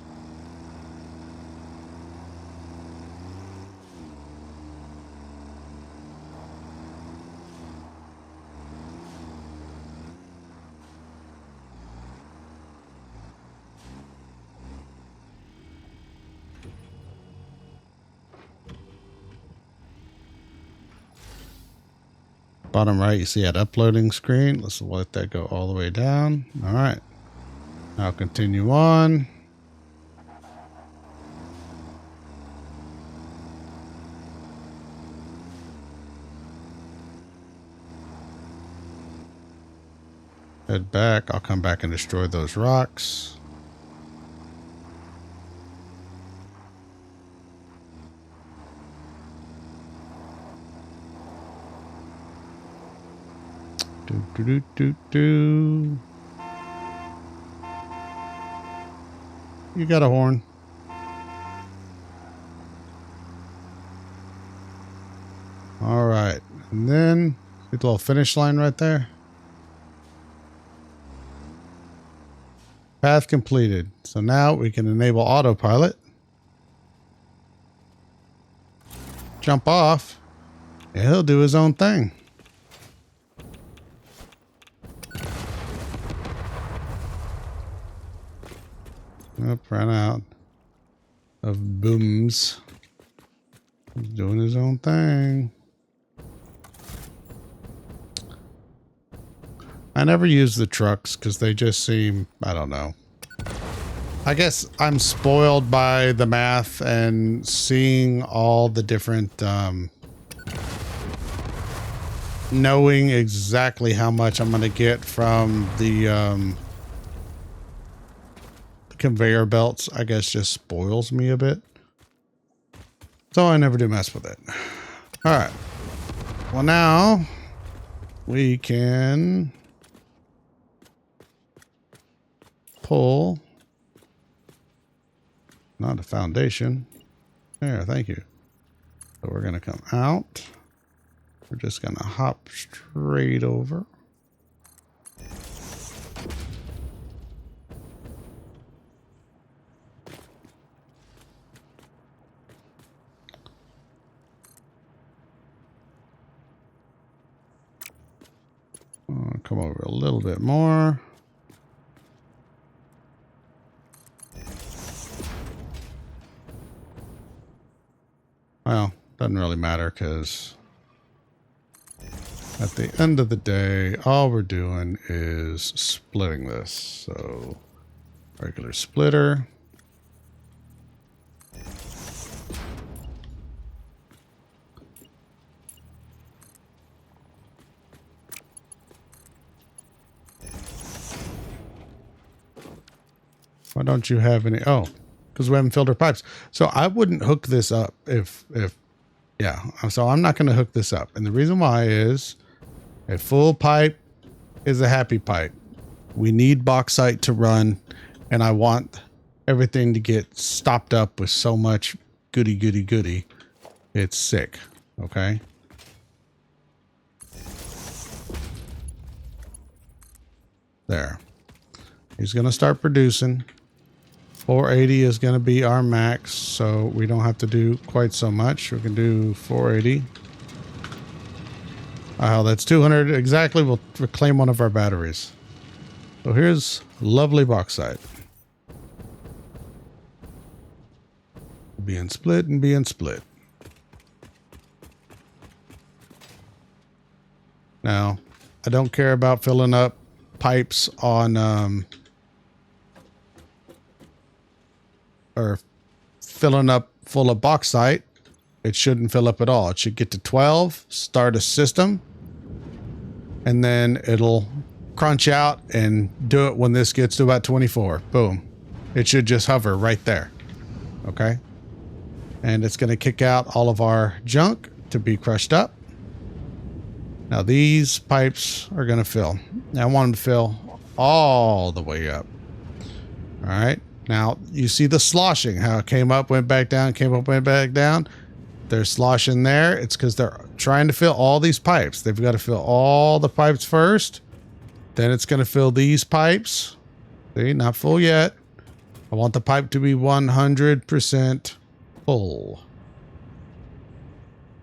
Bottom right, you see that uploading screen. Let's let that go all the way down. All right. Now continue on. Head back. I'll come back and destroy those rocks. Do. You got a horn. All right. And then see the little finish line right there. Path completed. So now we can enable autopilot. Jump off. And he'll do his own thing. Nope, ran out of booms. He's doing his own thing. I never use the trucks because they just seem, I don't know. I guess I'm spoiled by the math and seeing all the different, knowing exactly how much I'm going to get from the conveyor belts, I guess, just spoils me a bit. So I never do mess with it. All right. Well, now we can pull, not a foundation. There, thank you. So we're going to come out. We're just going to hop straight over. Come over a little bit more. Well, doesn't really matter because at the end of the day, all we're doing is splitting this. So regular splitter. Why don't you have any? Oh, because we haven't filled our pipes. So I wouldn't hook this up yeah. So I'm not going to hook this up. And the reason why is a full pipe is a happy pipe. We need bauxite to run. And I want everything to get stopped up with so much goody. It's sick. Okay. There. He's going to start producing. 480 is going to be our max, so we don't have to do quite so much. We can do 480. Oh, that's 200 exactly. We'll reclaim one of our batteries. So here's lovely bauxite. Being split and being split. Now, I don't care about filling up pipes on or filling up full of bauxite. It shouldn't fill up at all. It should get to 12, start a system, and then it'll crunch out and do it when this gets to about 24. Boom. It should just hover right there. Okay. And it's going to kick out all of our junk to be crushed up. Now these pipes are going to fill. Now I want them to fill all the way up. All right. Now you see the sloshing, how it came up, went back down, came up, went back down. They're sloshing there. It's because they're trying to fill all these pipes. They've got to fill all the pipes first. Then it's going to fill these pipes. See, not full yet. I I want the pipe to be 100% full.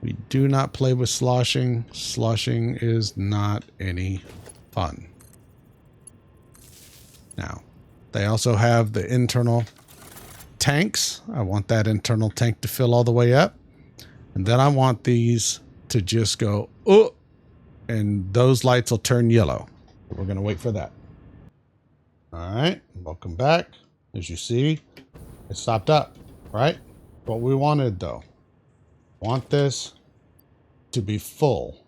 We do not play with sloshing. Sloshing is not any fun. Now, they also have the internal tanks. I want that internal tank to fill all the way up. And then I want these to just go, oh, and those lights will turn yellow. We're going to wait for that. All right, welcome back. As you see, it stopped up, right? What we wanted though. Want this to be full.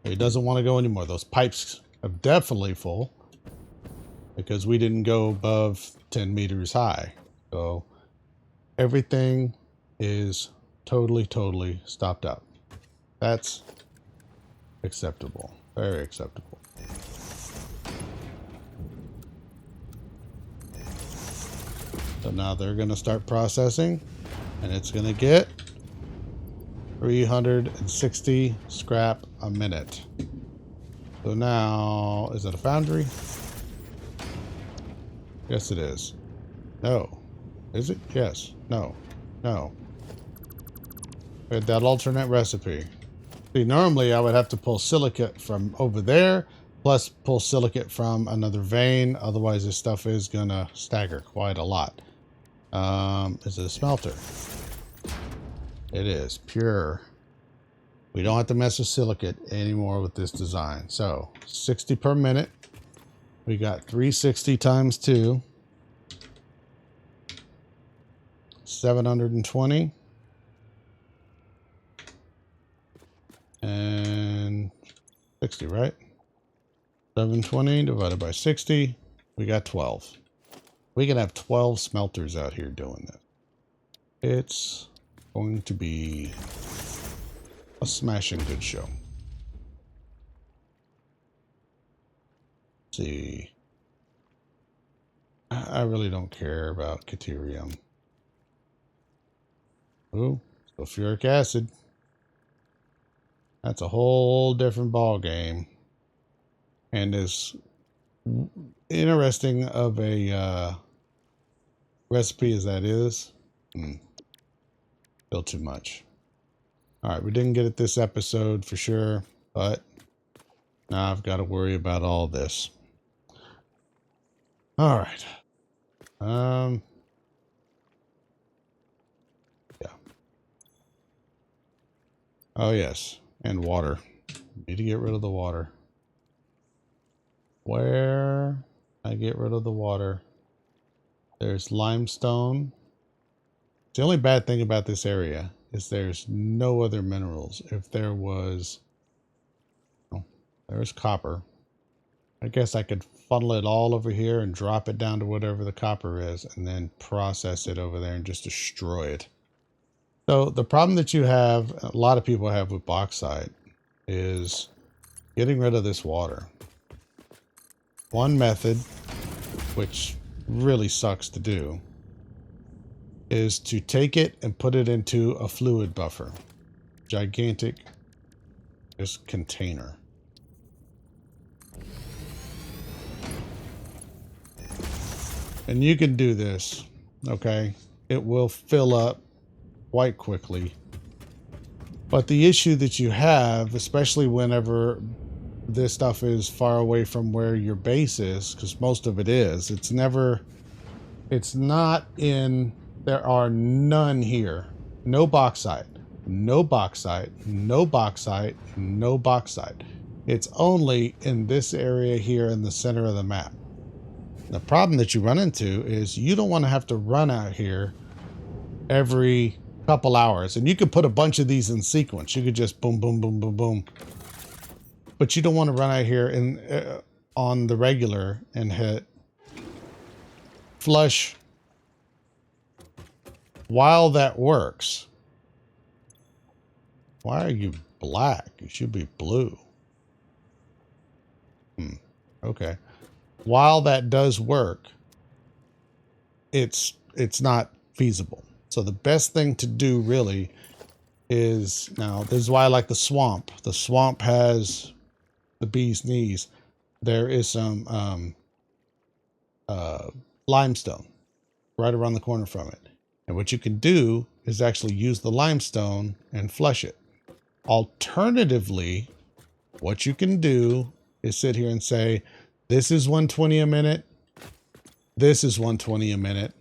It doesn't want to go anymore. Those pipes are definitely full because we didn't go above 10 meters high. So everything is totally stopped up. That's acceptable. Very acceptable. So now they're going to start processing, and it's going to get 360 scrap a minute. So now, is it a foundry? Yes, it is. No. Is it? Yes. No. No. We had that alternate recipe. See, normally I would have to pull silicate from over there, plus pull silicate from another vein. Otherwise, this stuff is going to stagger quite a lot. Is it a smelter? It is pure. We don't have to mess with silicate anymore with this design. So 60 per minute. We got 360 times 2. 720. And 60, right? 720 divided by 60. We got 12. We can have 12 smelters out here doing this. It's going to be a smashing good show. Let's see. I really don't care about Caterium. Ooh, sulfuric acid. That's a whole different ball game. And as interesting of a recipe as that is, still too much. All right, we didn't get it this episode for sure, but now I've got to worry about all this. All right. Yeah. Oh yes, and water. Need to get rid of the water. Where I get rid of the water? There's limestone. The only bad thing about this area is there's no other minerals. If there was, oh, there's copper. I guess I could funnel it all over here and drop it down to whatever the copper is and then process it over there and just destroy it. So the problem that you have, a lot of people have with bauxite, is getting rid of this water. One method, which really sucks to do, is to take it and put it into a fluid buffer. Gigantic just container. And you can do this, okay? It will fill up quite quickly. But the issue that you have, especially whenever this stuff is far away from where your base is, because most of it is, it's not in, there are none here. No bauxite, no bauxite, no bauxite, no bauxite. It's only in this area here in the center of the map. The problem that you run into is you don't want to have to run out here every couple hours. And you could put a bunch of these in sequence. You could just boom, boom, boom, boom, boom. But you don't want to run out here in, on the regular and hit flush while that works. Why are you black? You should be blue. Okay. While that does work, it's not feasible. So the best thing to do really is, now this is why I like the swamp. The swamp has the bee's knees. There is some limestone. right around the corner from it. And what you can do is actually use the limestone and flush it. Alternatively, what you can do is sit here and say, this is 120 a minute. This is 120 a minute.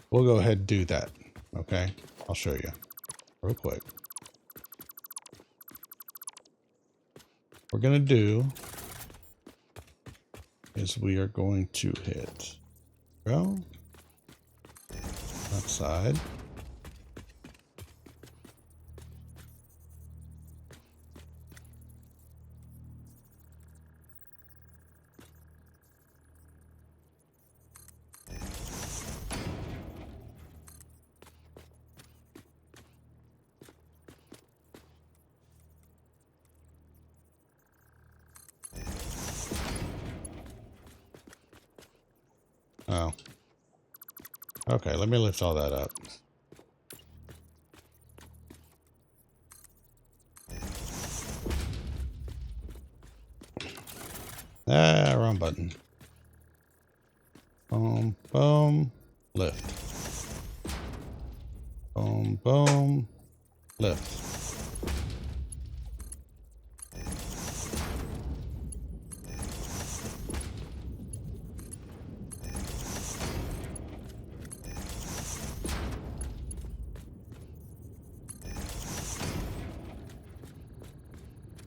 We'll go ahead and do that. Okay. I'll show you real quick. What we're going to do is we are going to hit go that side. Oh. Okay, let me lift all that up. Ah, wrong button. Boom, boom, lift. Boom, boom, lift.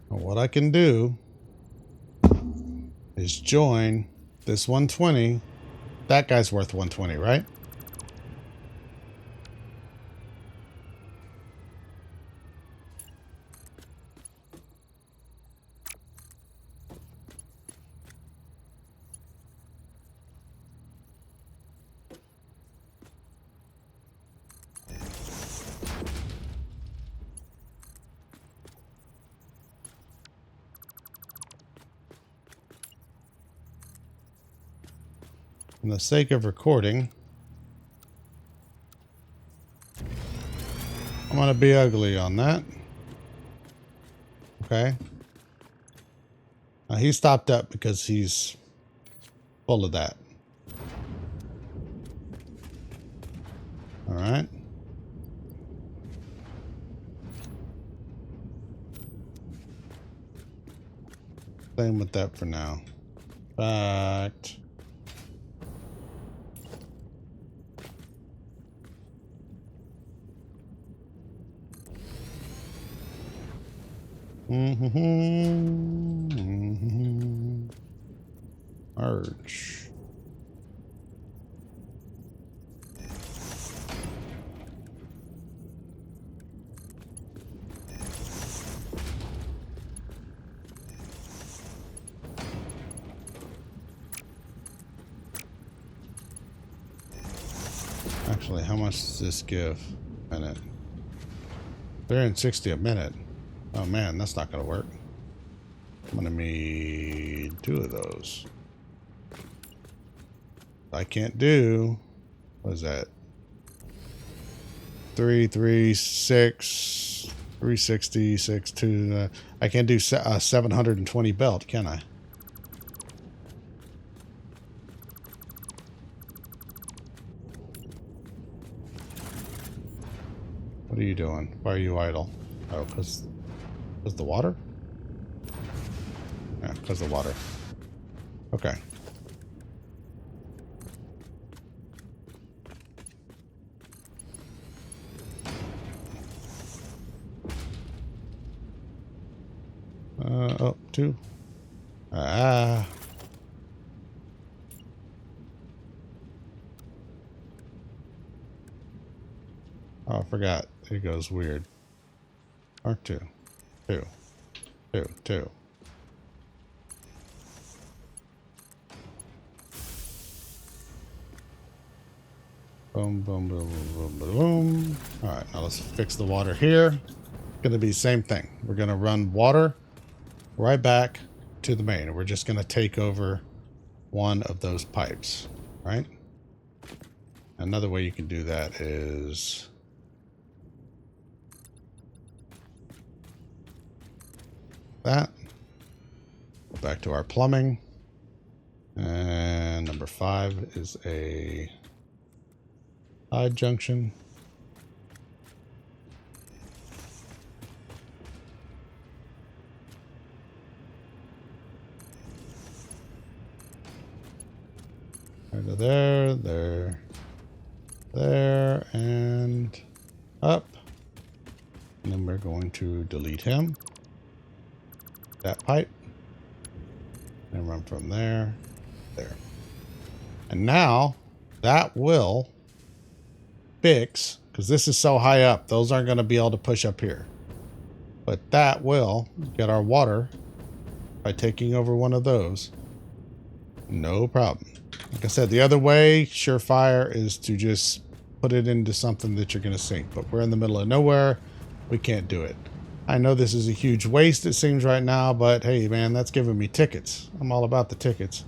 What I can do is join this 120. That guy's worth 120, right? For the sake of recording, I'm going to be ugly on that. Okay. He stopped up because he's full of that. All right. Same with that for now. But merge. Actually, how much does this give a minute? 360 a minute. Oh man, that's not gonna work. I'm gonna need 2 of those. I can't do, what is that? 336, 360, 62. I can't do 720 belt, can I? What are you doing? Why are you idle? Oh, because the water? Yeah, because the water. Okay. Oh, 2. Ah. Oh, I forgot. It goes weird. Or 2. 2. 2. 2. Boom, boom, boom, boom, boom, boom. All right, now let's fix the water here. Gonna be the same thing. We're gonna run water right back to the main. We're just gonna take over one of those pipes, right? Another way you can do that is that. Back to our plumbing. And number 5 is a Side junction. Right to there, and up. And then we're going to delete him. That pipe. And run from there. And now that will fix, because this is so high up, those aren't going to be able to push up here. But that will get our water by taking over one of those. No problem. Like I said, the other way, surefire, is to just put it into something that you're going to sink. But we're in the middle of nowhere. We can't do it. I know this is a huge waste, it seems right now, but hey, man, that's giving me tickets. I'm all about the tickets.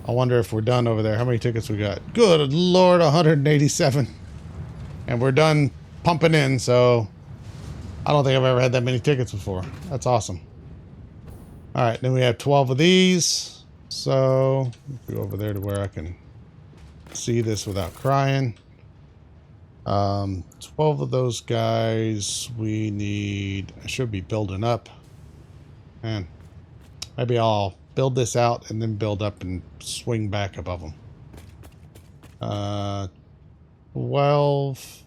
I wonder if we're done over there. How many tickets we got? Good Lord, 187. And we're done pumping in, so I don't think I've ever had that many tickets before. That's awesome. All right, then we have 12 of these. So go over there to where I can see this without crying. 12 of those guys we need. I should be building up. Man, maybe I'll build this out and then build up and swing back above them. 12.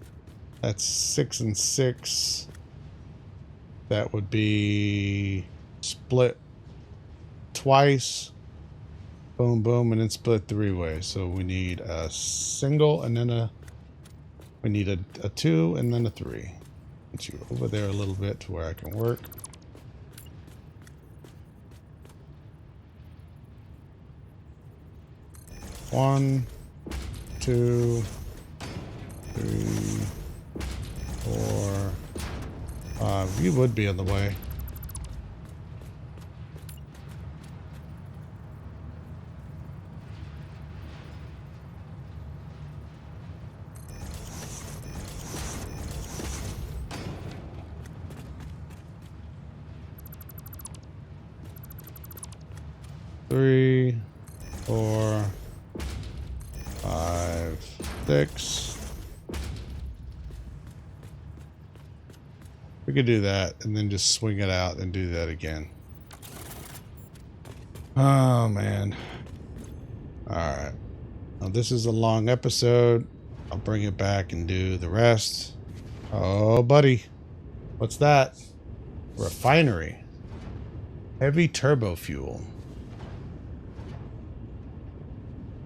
That's 6 and 6. That would be split twice. Boom, boom, and then split 3 ways. So we need a single and then we need a 2 and then a 3. Get you over there a little bit to where I can work. One, 2, 3, 4, 5. You would be in the way. Three, 4, 5, 6. We could do that and then just swing it out and do that again. Oh, man. All right. Now, this is a long episode. I'll bring it back and do the rest. Oh, buddy. What's that? Refinery. Heavy turbo fuel.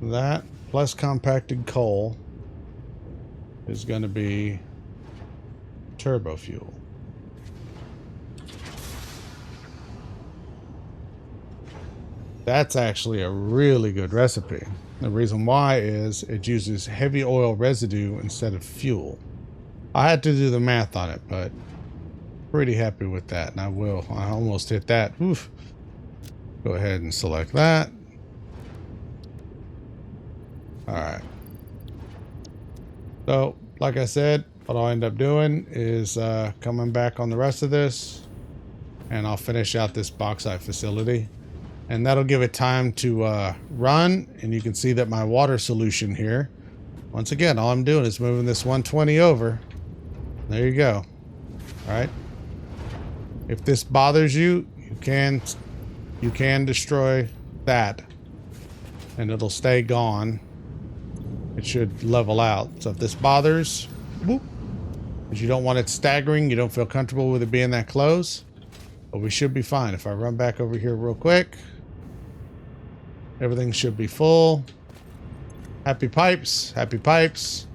That plus compacted coal is going to be turbo fuel. That's actually a really good recipe. The reason why is it uses heavy oil residue instead of fuel. I had to do the math on it, but pretty happy with that, and I will. I almost hit that. Oof. Go ahead and select that. All right. So, like I said, what I'll end up doing is coming back on the rest of this, and I'll finish out this bauxite facility. And that'll give it time to run, and you can see that my water solution here, once again, all I'm doing is moving this 120 over. There you go. All right. If this bothers you, you can destroy that, and it'll stay gone. It should level out. So if this bothers, whoop, because you don't want it staggering, you don't feel comfortable with it being that close, but we should be fine. If I run back over here real quick, everything should be full. Happy pipes, happy pipes.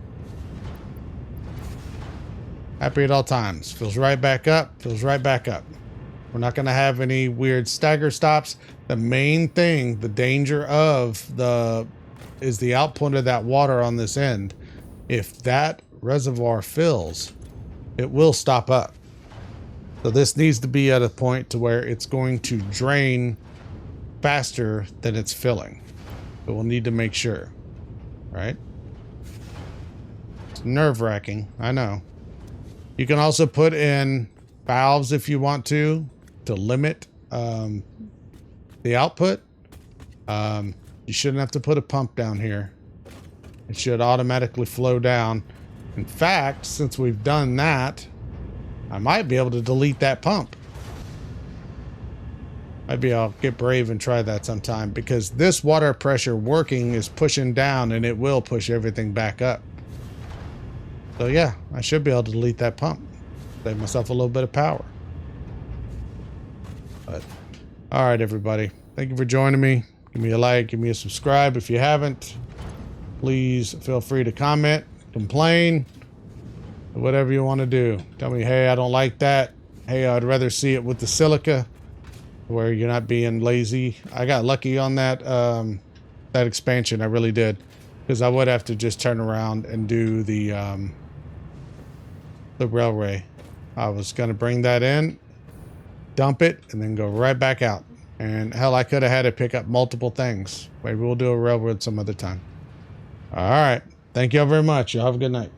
Happy at all times. Fills right back up, fills right back up. We're not going to have any weird stagger stops. The main thing, the danger of is the output of that water on this end. If that reservoir fills, it will stop up. So this needs to be at a point to where it's going to drain faster than it's filling. So we'll need to make sure, right? It's nerve-wracking, I know. You can also put in valves if you want to limit the output. You shouldn't have to put a pump down here. It should automatically flow down. In fact, since we've done that, I might be able to delete that pump. Maybe I'll get brave and try that sometime, because this water pressure working is pushing down and it will push everything back up. So yeah, I should be able to delete that pump. Save myself a little bit of power. But all right, everybody. Thank you for joining me. Give me a like, give me a subscribe if you haven't. Please feel free to comment, complain, whatever you want to do. Tell me, hey, I don't like that. Hey, I'd rather see it with the silica, where you're not being lazy. I got lucky on that that expansion. I really did, because I would have to just turn around and do the railway. I was going to bring that in, dump it, and then go right back out. And hell, I could have had it pick up multiple things. Maybe we'll do a railroad some other time. All right. Thank you all very much. Y'all have a good night.